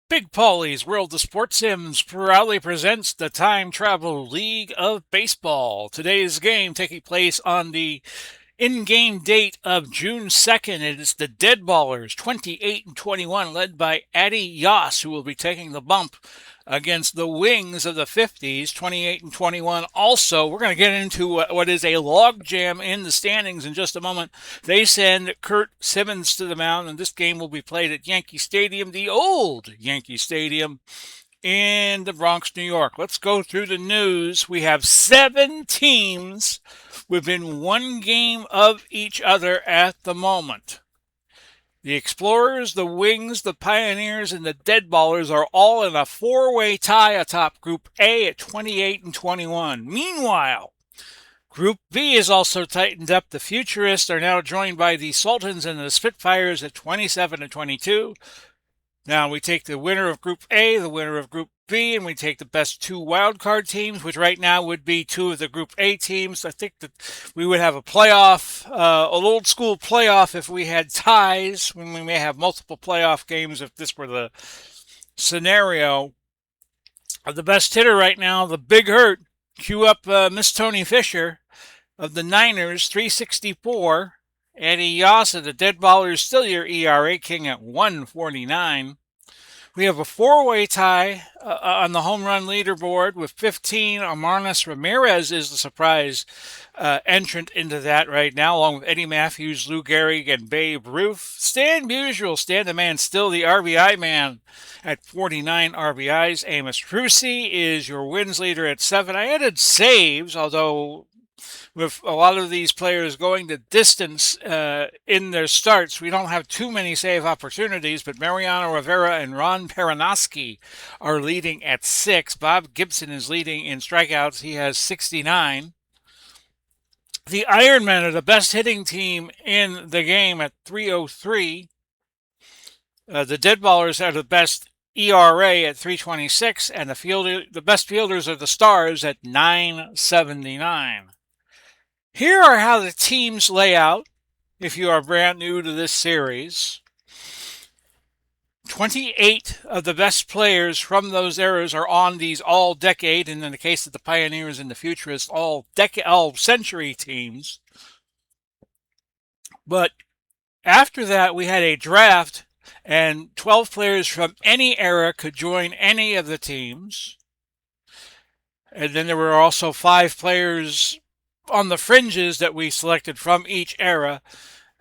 Big Paulie's World of Sports Sims proudly presents the Time Travel League of Baseball. Today's game taking place on the in-game date of June 2nd. It is the Deadballers 28 and 21, led by Addy Yoss, who will be taking the bump against the Wings of the 50s, 28 and 21. Also, we're going to get into what is a logjam in the standings in just a moment. They send Kurt Simmons to the mound, and this game will be played at Yankee Stadium, the old Yankee Stadium in the Bronx, New York. Let's go through the news. We have 7 teams within 1 game of each other at the moment. The Explorers, the Wings, the Pioneers, and the Deadballers are all in a 4-way tie atop Group A at 28 and 21. Meanwhile, Group B is also tightened up. The Futurists are now joined by the Sultans and the Spitfires at 27 and 22. Now we take the winner of Group A, the winner of Group B, and we take the best 2 wildcard teams, which right now would be 2 of the Group A teams. I think that we would have a playoff, an old school playoff if we had ties, when we may have multiple playoff games if this were the scenario. The best hitter right now, the Big Hurt, cue up Miss Tony Fisher of the Niners, 364. Eddie Yoss of the Deadballers, still your ERA king at 149. We have a 4-way tie on the home run leaderboard with 15. Amarnas Ramirez is the surprise entrant into that right now, along with Eddie Matthews, Lou Gehrig, and Babe Ruth. Stan Musial, Stan the Man, still the RBI man at 49 RBIs. Amos Prusi is your wins leader at 7. I added saves, although with a lot of these players going the distance in their starts, we don't have too many save opportunities, but Mariano Rivera and Ron Peranoski are leading at 6. Bob Gibson is leading in strikeouts. He has 69. The Ironmen are the best hitting team in the game at 303. The Deadballers are the best ERA at 326, and the best fielders are the Stars at 979. Here are how the teams lay out if you are brand new to this series. 28 of the best players from those eras are on these all-decade, and in the case of the Pioneers and the Futurists, all-century teams. But after that, we had a draft, and 12 players from any era could join any of the teams. And then there were also 5 players on the fringes that we selected from each era,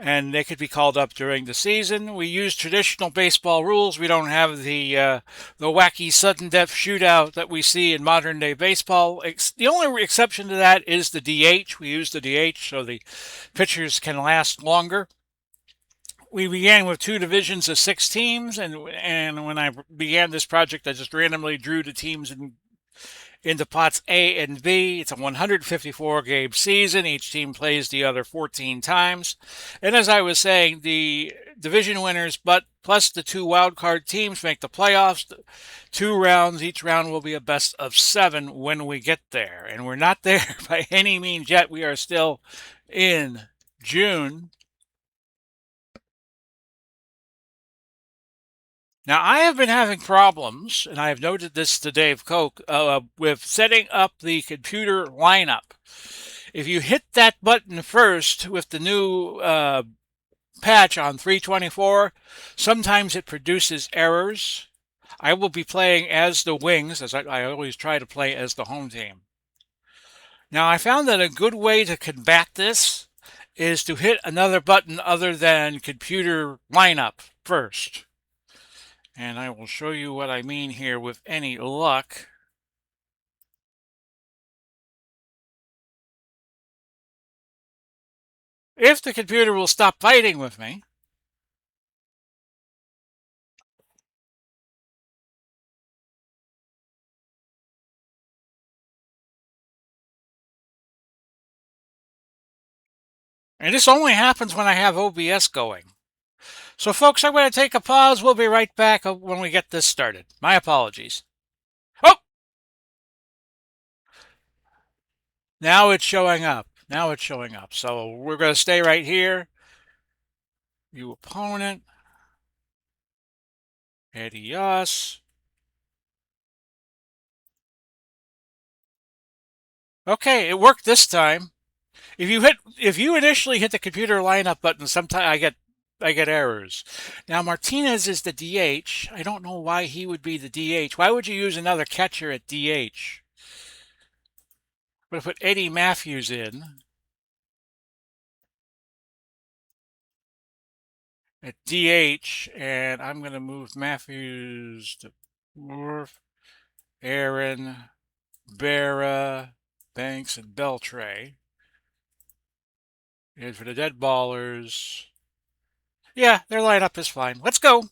and they could be called up during the season. We use traditional baseball rules. We don't have the wacky sudden death shootout that we see in modern day baseball. The only exception to that is the DH. We use the DH so the pitchers can last longer. We began with 2 divisions of 6 teams, and when I began this project, I just randomly drew the teams into pots A and B. It's a 154-game season. Each team plays the other 14 times. And as I was saying, the division winners, but plus the 2 wildcard teams make the playoffs. 2 rounds. Each round will be a best of 7 when we get there. And we're not there by any means yet. We are still in June. Now, I have been having problems, and I have noted this to Dave Koch, with setting up the computer lineup. If you hit that button first with the new patch on 324, sometimes it produces errors. I will be playing as the Wings, as I always try to play as the home team. Now, I found that a good way to combat this is to hit another button other than computer lineup first. And I will show you what I mean here with any luck. If the computer will stop fighting with me. And this only happens when I have OBS going. So folks, I'm going to take a pause. We'll be right back when we get this started. My apologies. Oh! Now it's showing up. Now it's showing up. So we're going to stay right here. View opponent. Eddie Yoss. Okay, it worked this time. If you initially hit the computer lineup button, sometimes I get errors. Now Martinez is the DH. I don't know why he would be the DH. Why would you use another catcher at DH? But put Eddie Matthews in at DH, and I'm going to move Matthews to Morph, Aaron, Berra, Banks, and Beltray. And for the dead ballers, yeah, their lineup is fine. Let's go.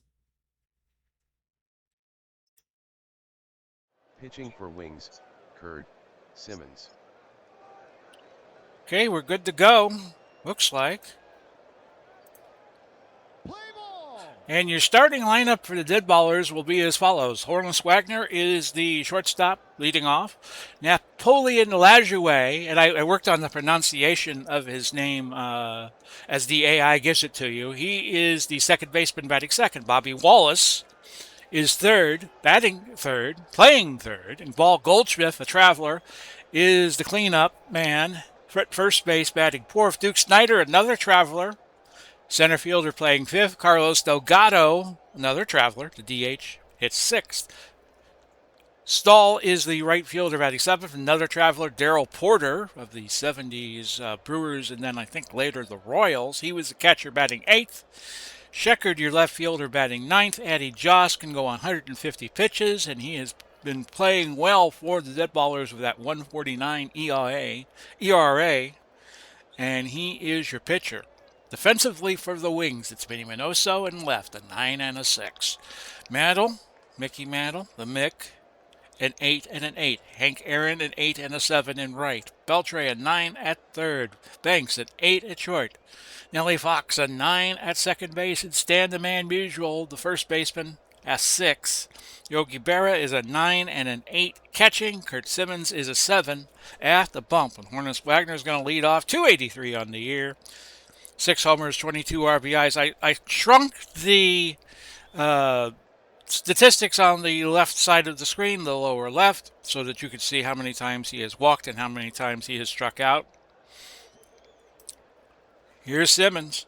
Pitching for Wings, Kurt Simmons. Okay, we're good to go. Looks like. And your starting lineup for the Deadballers will be as follows. Hornless Wagner is the shortstop leading off. Napoleon Lajoie, and I worked on the pronunciation of his name as the AI gives it to you. He is the second baseman batting second. Bobby Wallace is third, batting third, playing third. And Paul Goldschmidt, a traveler, is the cleanup man. First base batting fourth. Duke Snyder, another traveler. Center fielder playing fifth. Carlos Delgado, another traveler, the DH, hits sixth. Stahl is the right fielder batting seventh. Another traveler, Darrell Porter of the 70s Brewers and then I think later the Royals. He was the catcher batting eighth. Sheckard, your left fielder, batting ninth. Addie Joss can go on 150 pitches, and he has been playing well for the Deadballers with that 149 ERA, and he is your pitcher. Defensively for the Wings, it's Benny Minoso in left, a 9 and a 6. Mantle, Mickey Mantle, the Mick, an 8 and an 8. Hank Aaron, an 8 and a 7 in right. Beltray, a 9 at third. Banks, an 8 at short. Nellie Fox, a 9 at second base. And Stan the Man Musial, the first baseman, a 6. Yogi Berra is a 9 and an 8 catching. Kurt Simmons is a 7 at the bump. And Hornless Wagner is going to lead off, 283 on the year. 6 homers, 22 RBIs. I shrunk the statistics on the left side of the screen, the lower left, so that you could see how many times he has walked and how many times he has struck out. Here's Simmons.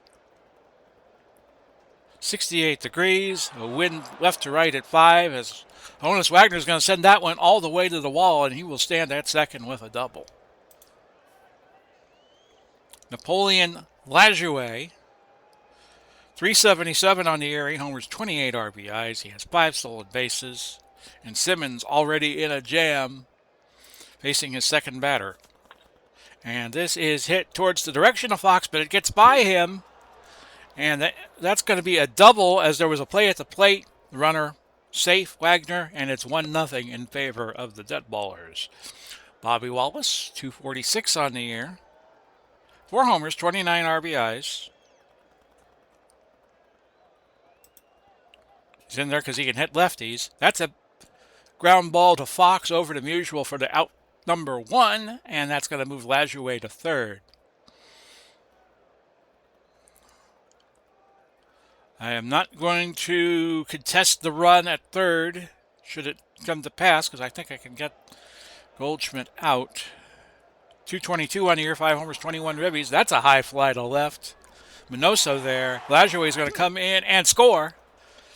68 degrees, a wind left to right at 5 as Honus Wagner is going to send that one all the way to the wall, and he will stand at second with a double. Napoleon Lajoie, 377 on the year, 8 homers, 28 RBIs. He has 5 stolen bases. And Simmons already in a jam, facing his second batter. And this is hit towards the direction of Fox, but it gets by him. And that's going to be a double as there was a play at the plate. The runner safe, Wagner, and it's 1-0 in favor of the Deadballers. Bobby Wallace, 246 on the year. 4 homers, 29 RBIs. He's in there because he can hit lefties. That's a ground ball to Fox over to Musial for the out number 1, and that's going to move Lajoie to third. I am not going to contest the run at third, should it come to pass, because I think I can get Goldschmidt out. 222 on the year, 5 homers, 21 ribbies. That's a high fly to left. Minoso there. Lajoie is going to come in and score.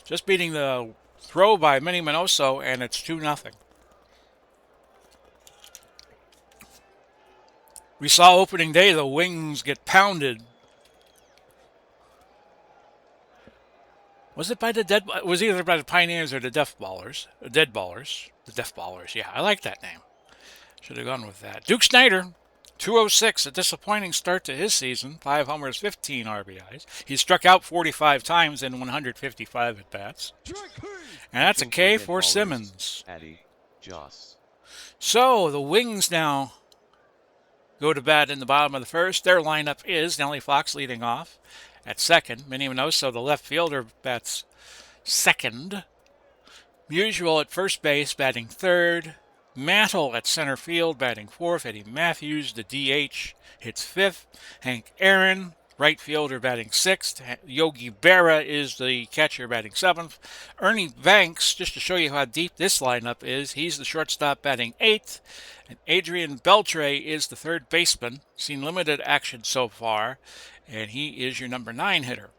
Just beating the throw by Minnie Minoso, and it's 2-0. We saw opening day the Wings get pounded. Was it by the it was either by the Pioneers or the Deadballers. The Deadballers, yeah, I like that name. Should have gone with that. Duke Snyder, 206, a disappointing start to his season. 5 homers, 15 RBIs. He's struck out 45 times in 155 at-bats. And that's a K for Simmons. Addie Joss. So the Wings now go to bat in the bottom of the first. Their lineup is Nellie Fox leading off at second. Minnie Minoso, the left fielder, bats second. Musial at first base, batting third. Mantle at center field, batting fourth. Eddie Matthews, the DH, hits fifth. Hank Aaron, right fielder, batting 6th. Yogi Berra is the catcher, batting 7th. Ernie Banks, just to show you how deep this lineup is, he's the shortstop, batting 8th. And Adrian Beltre is the third baseman. Seen limited action so far, and he is your number 9 hitter.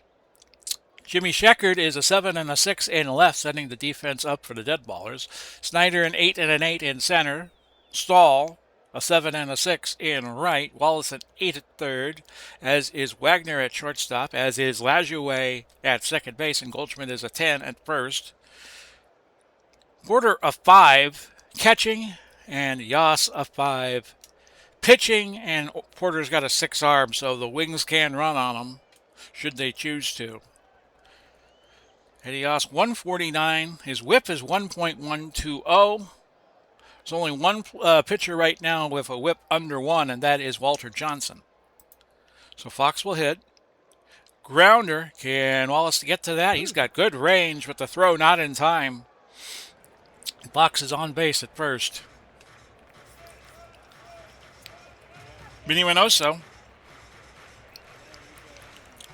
Jimmy Sheckard is a 7 and a 6 in left, setting the defense up for the Deadballers. Snyder an 8 and an 8 in center. Stahl a 7 and a 6 in right. Wallace an 8 at third, as is Wagner at shortstop, as is Lajoie at second base, and Goldschmidt is a 10 at first. Porter a 5 catching, and Yas a 5 pitching, and Porter's got a 6 arm, so the Wings can run on him should they choose to. Eddie Yas 149. His whip is 1.120. There's only one pitcher right now with a whip under 1, and that is Walter Johnson. So Fox will hit. Grounder. Can Wallace get to that? He's got good range, but the throw not in time. Fox is on base at first. Vinny Minoso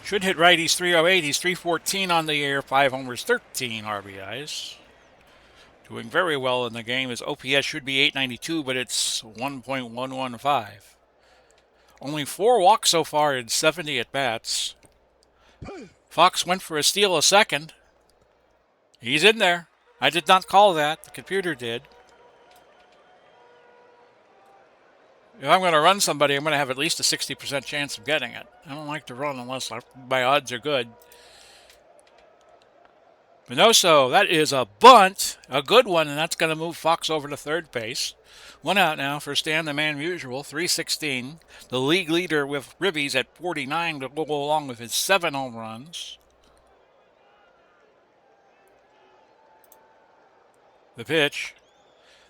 should hit right. He's 308. He's 314 on the year. 5 homers, 13 RBIs. Doing very well in the game. His OPS should be 892, but it's 1.115. Only 4 walks so far in 70 at-bats. Fox went for a steal a second. He's in there. I did not call that. The computer did. If I'm going to run somebody, I'm going to have at least a 60% chance of getting it. I don't like to run unless my odds are good. Minoso, that is a bunt, a good one, and that's going to move Fox over to third base. 1 out now for Stan the Man Musial, 316. The league leader with ribbies at 49 to go along with his 7 home runs. The pitch.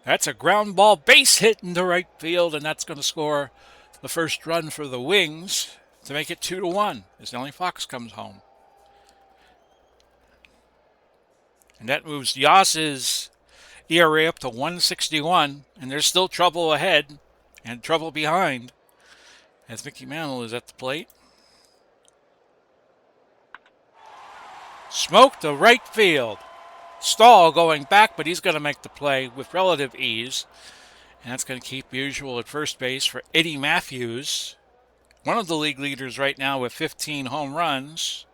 That's a ground ball base hit into right field, and that's going to score the first run for the Wings to make it 2-1 as Nellie Fox comes home. And that moves Yas's ERA up to 161, and there's still trouble ahead and trouble behind as Mickey Mantle is at the plate. Smoke to right field. Stahl going back, but he's going to make the play with relative ease. And that's going to keep Usual at first base for Eddie Matthews, one of the league leaders right now with 15 home runs.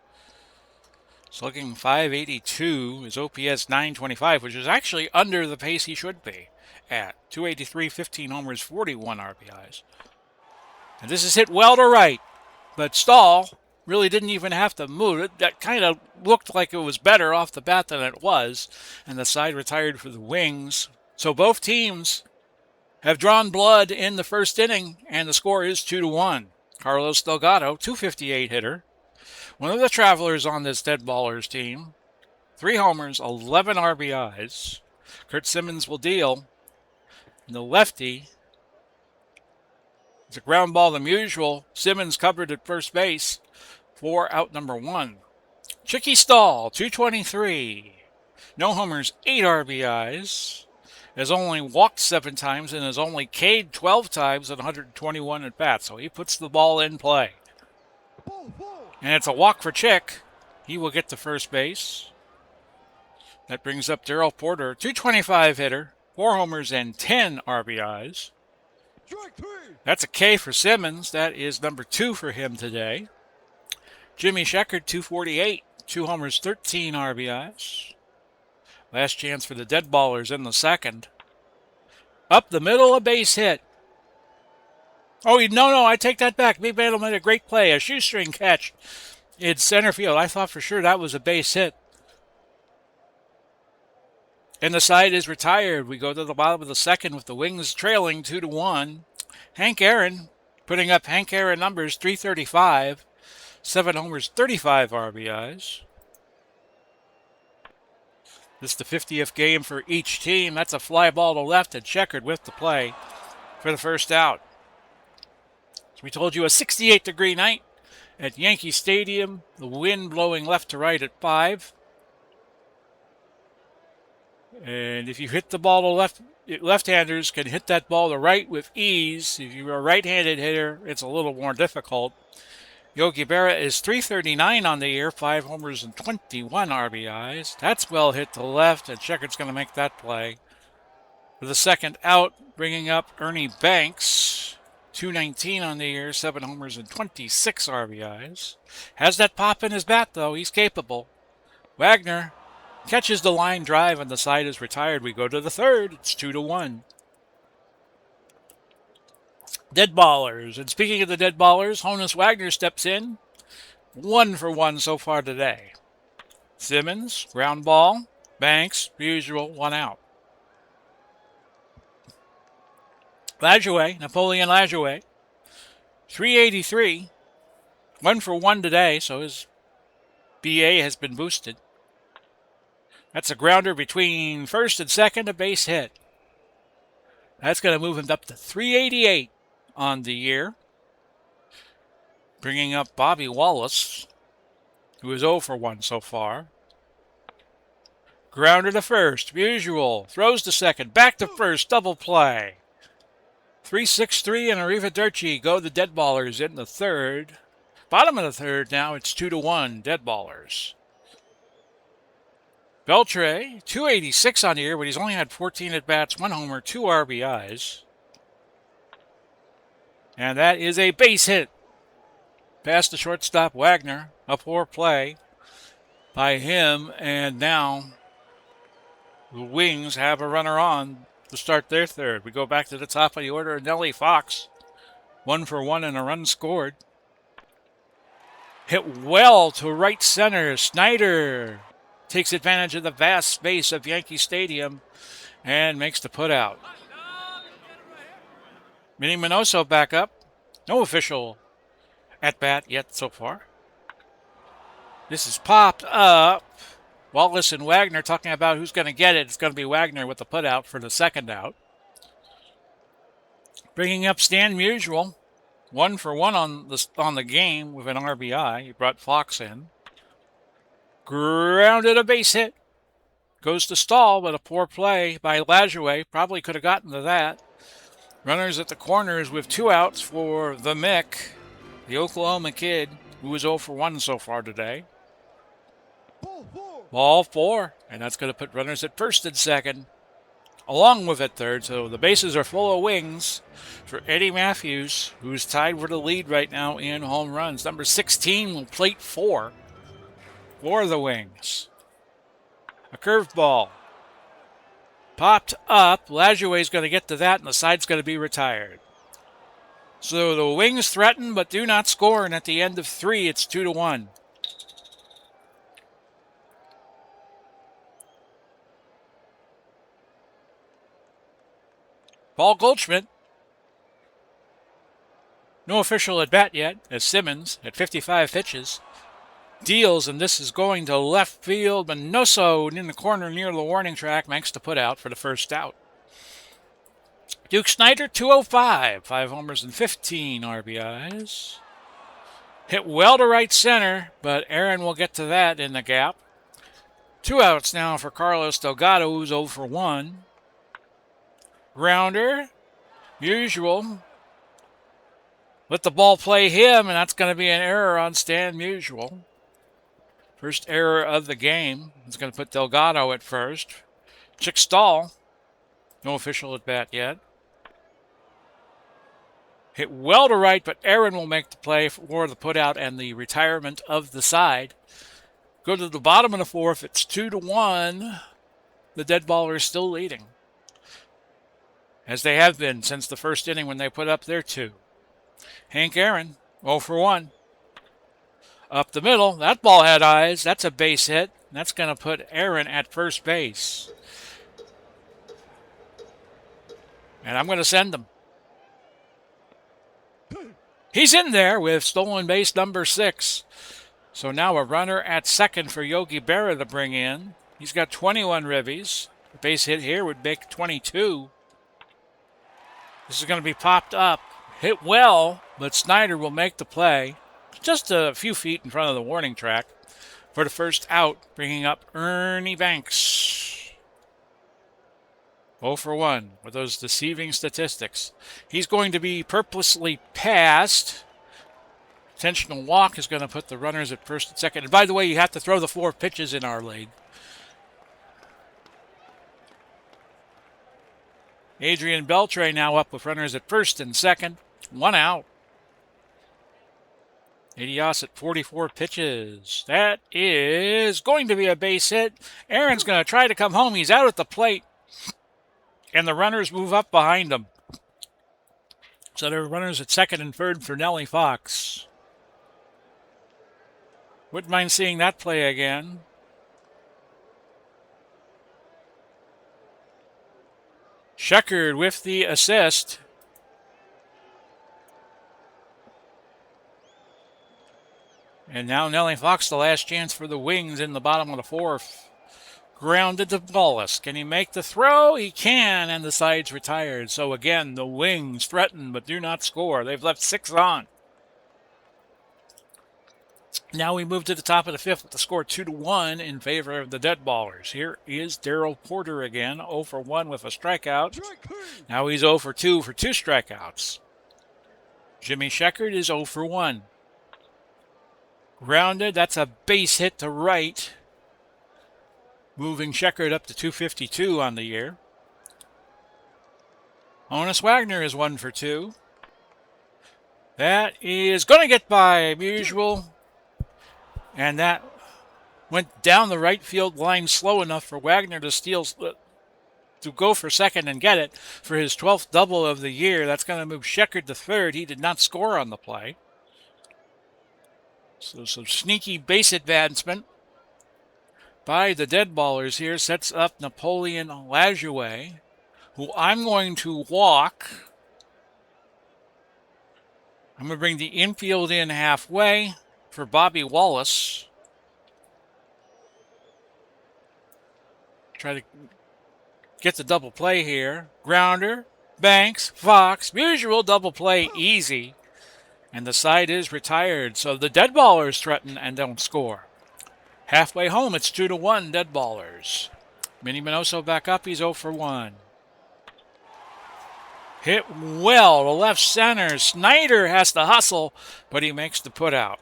Slugging 582, his OPS 925, which is actually under the pace he should be at. 283, 15 homers, 41 RBIs. And this is hit well to right, but Stahl really didn't even have to move it. That kind of looked like it was better off the bat than it was, and the side retired for the Wings. So both teams have drawn blood in the first inning, and the score is 2-1. Carlos Delgado, 258 hitter. One of the travelers on this Deadballers team. 3 homers, 11 RBIs. Kurt Simmons will deal. And the lefty, it's a ground ball than usual. Simmons covered at first base for out number 1. Chicky Stahl, 223. No homers, 8 RBIs. Has only walked 7 times and has only K'd 12 times at 121 at bats. So he puts the ball in play. And it's a walk for Chick. He will get to first base. That brings up Darrell Porter, 225 hitter, 4 homers and 10 RBIs. That's a K for Simmons. That is number 2 for him today. Jimmy Sheckard, 248, 2 homers, 13 RBIs. Last chance for the Deadballers in the second. Up the middle, a base hit. Oh, no, I take that back. Big Mantle made a great play, a shoestring catch in center field. I thought for sure that was a base hit. And the side is retired. We go to the bottom of the second with the Wings trailing 2-1. Hank Aaron putting up Hank Aaron numbers, 335, 7 homers, 35 RBIs. This is the 50th game for each team. That's a fly ball to left and Sheckard with the play for the first out. So we told you a 68-degree night at Yankee Stadium. The wind blowing left to right at 5. And if you hit the ball to left, left-handers can hit that ball to right with ease. If you're a right-handed hitter, it's a little more difficult. Yogi Berra is .339 on the year, 5 homers and 21 RBIs. That's well hit to left, and Checker's going to make that play. For the second out, bringing up Ernie Banks, .219 on the year, 7 homers and 26 RBIs. Has that pop in his bat, though. He's capable. Wagner catches the line drive, and the side is retired. We go to the third. It's 2-1. Deadballers. And speaking of the Deadballers, Honus Wagner steps in. 1 for 1 so far today. Simmons, ground ball. Banks, usual, 1 out. Lajoie, Napoleon Lajoie, .383. 1 for 1 today, so his BA has been boosted. That's a grounder between first and second, a base hit. That's going to move him up to .388 on the year. Bringing up Bobby Wallace, who is 0 for 1 so far. Grounder to first, usual. Throws to second, back to first, double play. 3-6-3 and Arrivederci go the Deadballers in the third. Bottom of the third now, it's 2-1, Deadballers. Beltre, .286 on the year, but he's only had 14 at-bats, 1 homer, 2 RBIs. And that is a base hit. Past the shortstop, Wagner. A poor play by him, and now the Wings have a runner on to start their third. We go back to the top of the order. Nellie Fox, 1 for 1 and a run scored. Hit well to right center. Snyder takes advantage of the vast space of Yankee Stadium and makes the putout. Minnie Minoso back up. No official at-bat yet so far. This is popped up. Wallace and Wagner talking about who's going to get it. It's going to be Wagner with the putout for the second out. Bringing up Stan Musial. 1 for 1 on the game with an RBI. He brought Fox in. Grounded, a base hit. Goes to Stahl, but a poor play by Lajoie. Probably could have gotten to that. Runners at the corners with 2 outs for the Mick, the Oklahoma kid, who is 0 for 1 so far today. Ball 4, and that's going to put runners at first and second, along with at third. So the bases are full of Wings for Eddie Matthews, who's tied for the lead right now in home runs. Number 16 will plate 4 for the Wings. A curveball popped up. Lajoie's going to get to that, and the side's going to be retired. So the Wings threaten but do not score, and at the end of 3, it's 2-1. Paul Goldschmidt. No official at bat yet, as Simmons, at 55 pitches, deals, and this is going to left field. Minoso in the corner near the warning track makes the putout for the first out. Duke Snyder, .205, 5 homers and 15 RBIs. Hit well to right center, but Aaron will get to that in the gap. 2 outs now for Carlos Delgado, who's 0 for 1. Grounder, usual. Let the ball play him, and that's going to be an error on Stan Musial. First error of the game. It's going to put Delgado at first. Chick Stahl, no official at bat yet. Hit well to right, but Aaron will make the play for the putout and the retirement of the side. Go to the bottom of the fourth. It's 2-1. The Deadballers still leading, as they have been since the first inning when they put up their 2. Hank Aaron, 0 for 1. Up the middle, that ball had eyes. That's a base hit. That's going to put Aaron at first base. And I'm going to send him. He's in there with stolen base number 6. So now a runner at second for Yogi Berra to bring in. He's got 21 ribbies. A base hit here would make 22. This is going to be popped up. Hit well, but Snyder will make the play. Just a few feet in front of the warning track for the first out, bringing up Ernie Banks. 0 for 1 with those deceiving statistics. He's going to be purposely passed Intentional walk is going to put the runners at first and second. And by the way, you have to throw the 4 pitches in our league. Adrian Beltre now up with runners at first and second. 1 out. Adios at 44 pitches. That is going to be a base hit. Aaron's going to try to come home. He's out at the plate. And the runners move up behind him. So there are runners at second and third for Nellie Fox. Wouldn't mind seeing that play again. Sheckard with the assist. And now Nellie Fox, the last chance for the Wings in the bottom of the 4th. Grounded to Wallace. Can he make the throw? He can, and the side's retired. So again, the Wings threaten but do not score. They've left 6 on. Now we move to the top of the 5th with the score 2-1 in favor of the Deadballers. Here is Darryl Porter again, 0 for 1 with a strikeout. Now he's 0 for 2 for 2 strikeouts. Jimmy Sheckard is 0 for 1. Grounded, that's a base hit to right. Moving Sheckard up to 252 on the year. Honus Wagner is 1 for 2. That is going to get by Musial. And that went down the right field line slow enough for Wagner to go for second and get it for his 12th double of the year. That's going to move Sheckard to third. He did not score on the play. So some sneaky base advancement by the Deadballers here sets up Napoleon Lajoie, who I'm going to walk. I'm going to bring the infield in halfway for Bobby Wallace. Try to get the double play here. Grounder, Banks, Fox, usual double play, easy. And the side is retired, so the Deadballers threaten and don't score. Halfway home, it's 2-1 Deadballers. Minnie Minoso back up, he's 0 for 1. Hit well to left center. Snyder has to hustle, but he makes the put out.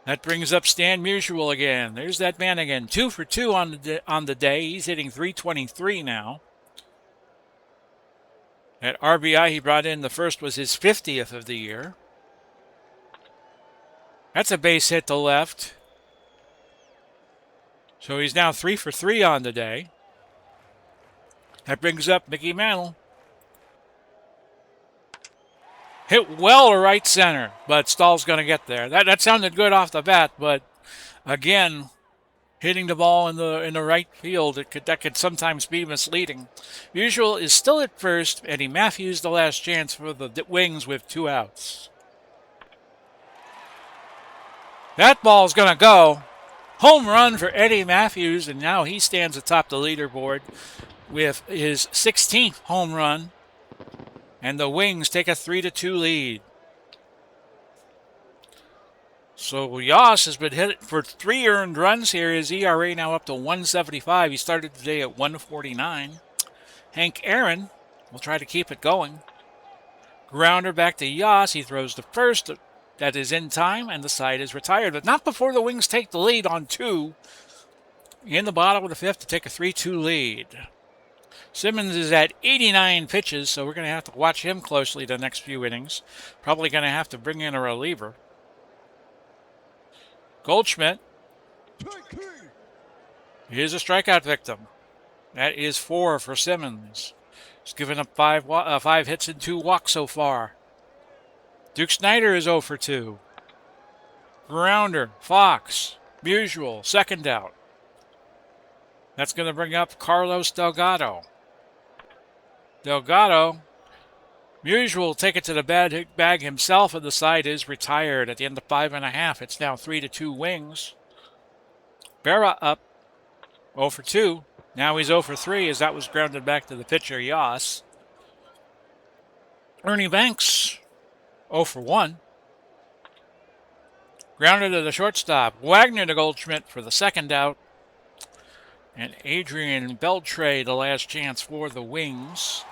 That brings up Stan Musial again. There's that man again. 2 for 2 on the day. He's hitting .323 now. That RBI he brought in, the first was his 50th of the year. That's a base hit to left. So he's now 3 for 3 on the day. That brings up Mickey Mantle. Hit well to right center, but Stahl's going to get there. That sounded good off the bat, but again, hitting the ball in the right field, that could sometimes be misleading. Musial is still at first. Eddie Matthews the last chance for the Wings with 2 outs. That ball's going to go. Home run for Eddie Matthews, and now he stands atop the leaderboard with his 16th home run. And the Wings take a 3-2 lead. So Yas has been hit for 3 earned runs here. His ERA now up to 1.75. He started today at 1.49. Hank Aaron will try to keep it going. Grounder back to Yas. He throws the first. That is in time, and the side is retired. But not before the Wings take the lead on 2 in the bottom of the 5th to take a 3-2 lead. Simmons is at 89 pitches, so we're going to have to watch him closely the next few innings. Probably going to have to bring in a reliever. Goldschmidt is a strikeout victim. That is 4 for Simmons. He's given up 5 hits and 2 walks so far. Duke Snyder is 0 for 2. Grounder, Fox, Musial, second out. That's going to bring up Carlos Delgado. Musial will take it to the bag himself, and the side is retired at the end of 5.5. It's now 3-2 Wings. Berra up 0 for 2. Now he's 0 for 3 as that was grounded back to the pitcher, Yas. Ernie Banks, 0 for 1. Grounded to the shortstop. Wagner to Goldschmidt for the second out. And Adrian Beltre, the last chance for the Wings.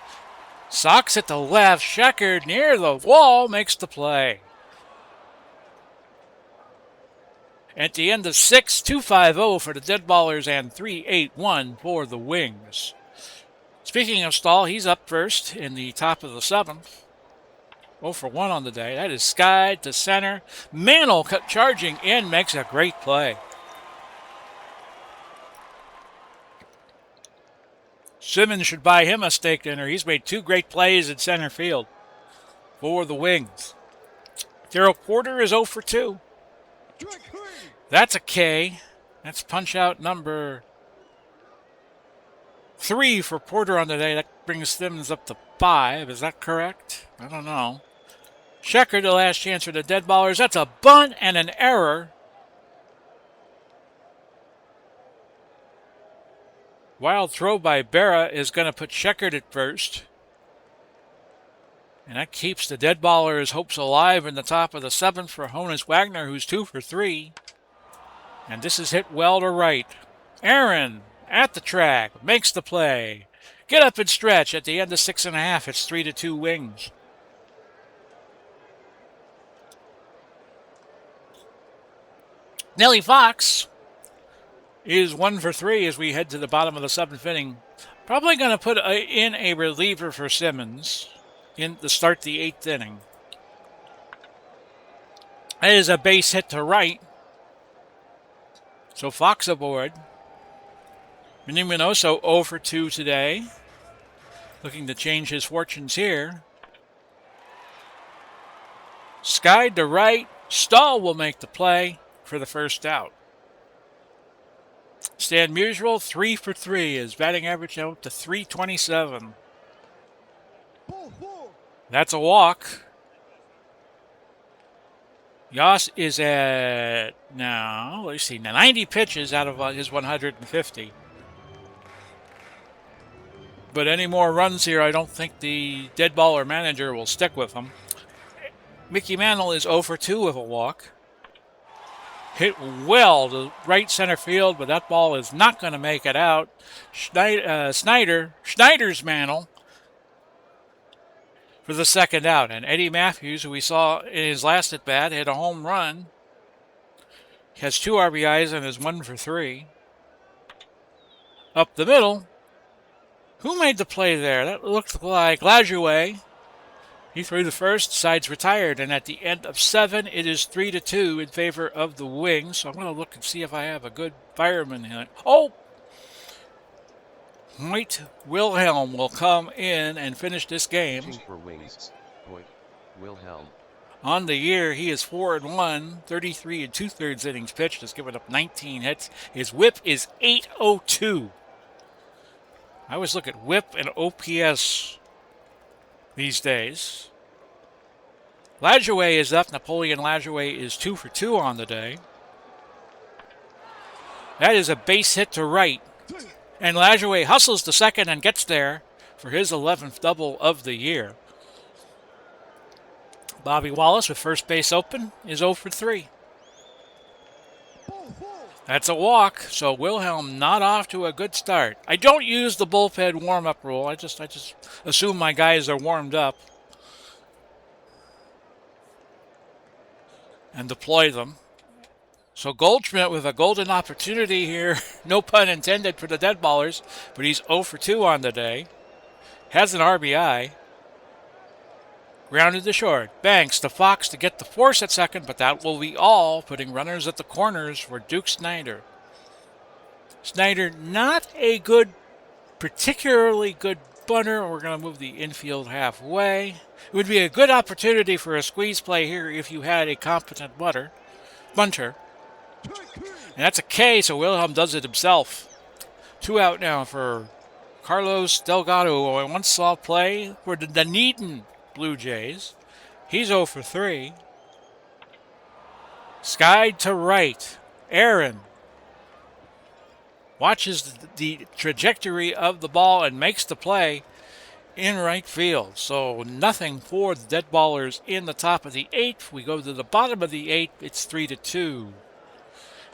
Sox at the left. Sheckard near the wall makes the play. At the end of 6, 2-5-0 for the Deadballers and 3-8-1 for the Wings. Speaking of Stahl, he's up first in the top of the 7th. 0 for 1 on the day. That is skied to center. Mantle charging in, makes a great play. Simmons should buy him a steak dinner. He's made 2 great plays in center field for the Wings. Darryl Porter is 0 for 2. That's a K. That's punch out number 3 for Porter on the day. That brings Simmons up to 5. Is that correct? I don't know. Sheckard, the last chance for the Deadballers. That's a bunt and an error. Wild throw by Berra is going to put Sheckard at first. And that keeps the Deadballers' hopes alive in the top of the 7th for Honus Wagner, who's 2 for 3. And this is hit well to right. Aaron at the track makes the play. Get up and stretch. At the end of 6.5, it's 3-2 Wings. Nellie Fox is 1 for 3 as we head to the bottom of the 7th inning. Probably going to put in a reliever for Simmons to start the 8th inning. That is a base hit to right. So Fox aboard. Minnie Minoso 0 for 2 today. Looking to change his fortunes here. Skied to right. Stahl will make the play for the first out. Stan Musial 3 for 3. His batting average now up to 327. That's a walk. Yas is at now, let's see, 90 pitches out of his 150. But any more runs here, I don't think the Deadballer manager will stick with him. Mickey Mantle is 0 for 2 with a walk. Hit well to right center field, but that ball is not going to make it out. Schneider's Mantle for the second out. And Eddie Matthews, who we saw in his last at-bat, hit a home run. He has 2 RBIs and is 1 for 3. Up the middle. Who made the play there? That looked like Lajoie. He threw the first, side's retired, and at the end of 7, it is 3-2 in favor of the Wings. So I'm going to look and see if I have a good fireman here. Oh! White Wilhelm will come in and finish this game. For Wings, Hoyt Wilhelm. On the year, he is 4-1, 33 2/3 innings pitched, has given up 19 hits. His whip is .802. I always look at whip and OPS these days. Lajoie is up. Napoleon Lajoie is 2 for 2 on the day. That is a base hit to right. And Lajoie hustles to second and gets there for his 11th double of the year. Bobby Wallace with first base open is 0 for 3. That's a walk, so Wilhelm not off to a good start. I don't use the bullpen warm-up rule. I just assume my guys are warmed up and deploy them. So Goldschmidt with a golden opportunity here, no pun intended for the Deadballers, but he's 0 for 2 on the day. Has an RBI. Grounded to short. Banks to Fox to get the force at second, but that will be all, putting runners at the corners for Duke Snyder. Snyder, not a particularly good bunter. We're going to move the infield halfway. It would be a good opportunity for a squeeze play here if you had a competent bunter. And that's a K, so Wilhelm does it himself. 2 out now for Carlos Delgado, who I once saw play for the Dunedin Blue Jays. He's 0 for 3. Skied to right. Aaron watches the trajectory of the ball and makes the play in right field. So nothing for the Deadballers in the top of the 8th. We go to the bottom of the 8th. It's 3-2.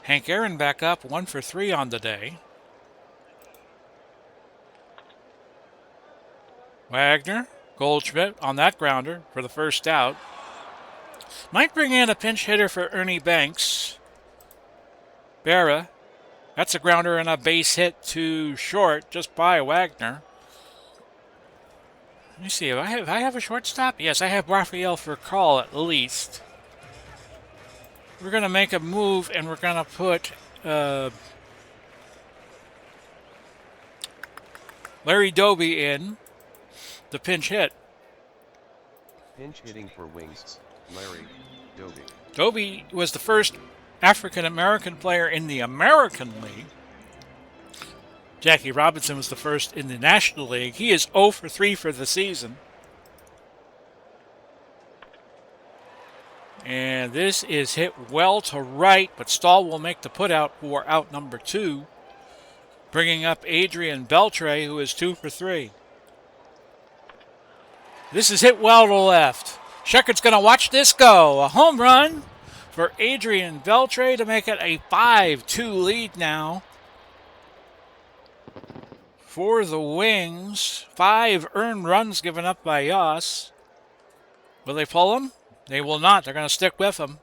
Hank Aaron back up, 1 for 3 on the day. Wagner Goldschmidt on that grounder for the first out. Might bring in a pinch hitter for Ernie Banks. Berra. That's a grounder and a base hit to short just by Wagner. Let me see. If I have a shortstop? Yes, I have Raphael for call at least. We're going to make a move and we're going to put Larry Doby in the pinch hit. Pinch hitting for Wings, Larry Doby. Doby was the first African American player in the American League. Jackie Robinson was the first in the National League. He is 0 for 3 for the season. And this is hit well to right, but Stahl will make the putout for out number 2, bringing up Adrian Beltre, who is 2 for 3. This is hit well to left. Sheckard's going to watch this go. A home run for Adrian Beltre to make it a 5-2 lead now for the Wings. 5 earned runs given up by Yas. Will they pull him? They will not. They're going to stick with him.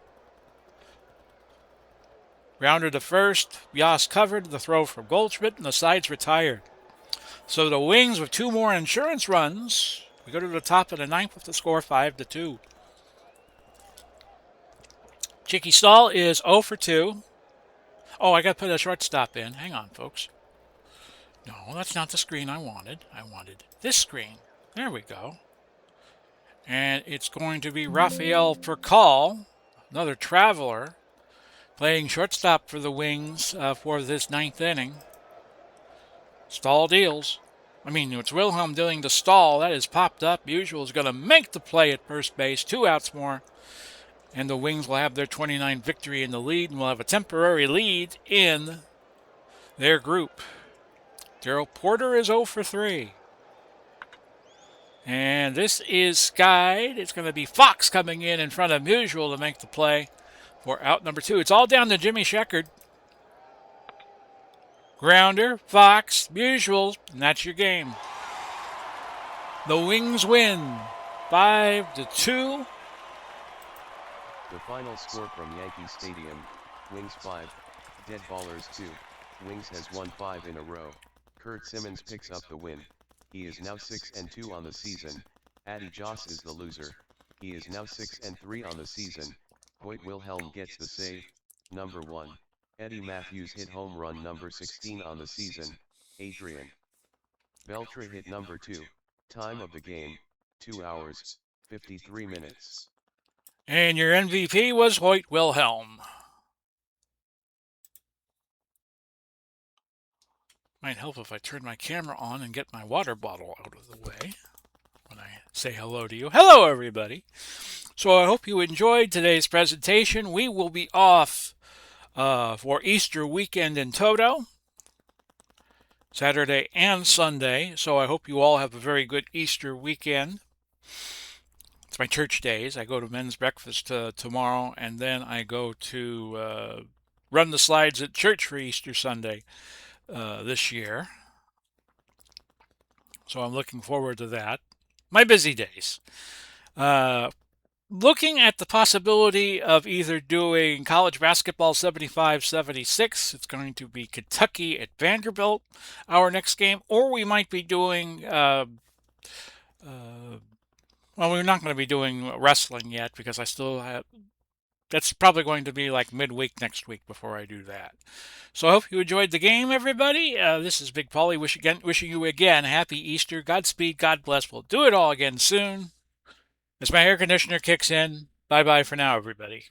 Grounder to first. Yas covered. The throw from Goldschmidt, and the side's retired. So the Wings with 2 more insurance runs. We go to the top of the 9th with the score 5-2. Chicky Stahl is 0 for 2. Oh, I got to put a shortstop in. Hang on, folks. No, that's not the screen I wanted. I wanted this screen. There we go. And it's going to be Raphael Percal, another traveler, playing shortstop for the Wings for this 9th inning. Stahl deals. It's Wilhelm dealing to Stahl. That is popped up. Usual is going to make the play at first base. 2 outs more. And the Wings will have their 29th victory in the lead and will have a temporary lead in their group. Darrell Porter is 0 for 3. And this is skied. It's going to be Fox coming in front of Musial to make the play for out number 2. It's all down to Jimmy Sheckard. Grounder, Fox, Musial, and that's your game. The Wings win 5-2. The final score from Yankee Stadium, Wings 5, Deadballers 2. Wings has won 5 in a row. Kurt Simmons picks up the win. He is now 6-2 on the season. Addy Joss is the loser. He is now 6-3 on the season. Hoyt Wilhelm gets the save, number 1. Eddie Matthews hit home run number 16 on the season. Adrian Beltre hit number 2. Time of the game, 2 hours, 53 minutes. And your MVP was Hoyt Wilhelm. Might help if I turn my camera on and get my water bottle out of the way when I say hello to you. Hello, everybody. So I hope you enjoyed today's presentation. We will be off for Easter weekend in toto, Saturday and Sunday. So I hope you all have a very good Easter weekend. It's my church days. I go to men's breakfast tomorrow, and then I go to run the slides at church for Easter Sunday this year. So I'm looking forward to that. My busy days. Looking at the possibility of either doing college basketball 75-76, it's going to be Kentucky at Vanderbilt, our next game, or we might be doing, well, we're not going to be doing wrestling yet because I still have, that's probably going to be like midweek next week before I do that. So I hope you enjoyed the game, everybody. This is Big Paulie wishing you again happy Easter. Godspeed, God bless. We'll do it all again soon. As my air conditioner kicks in, bye-bye for now, everybody.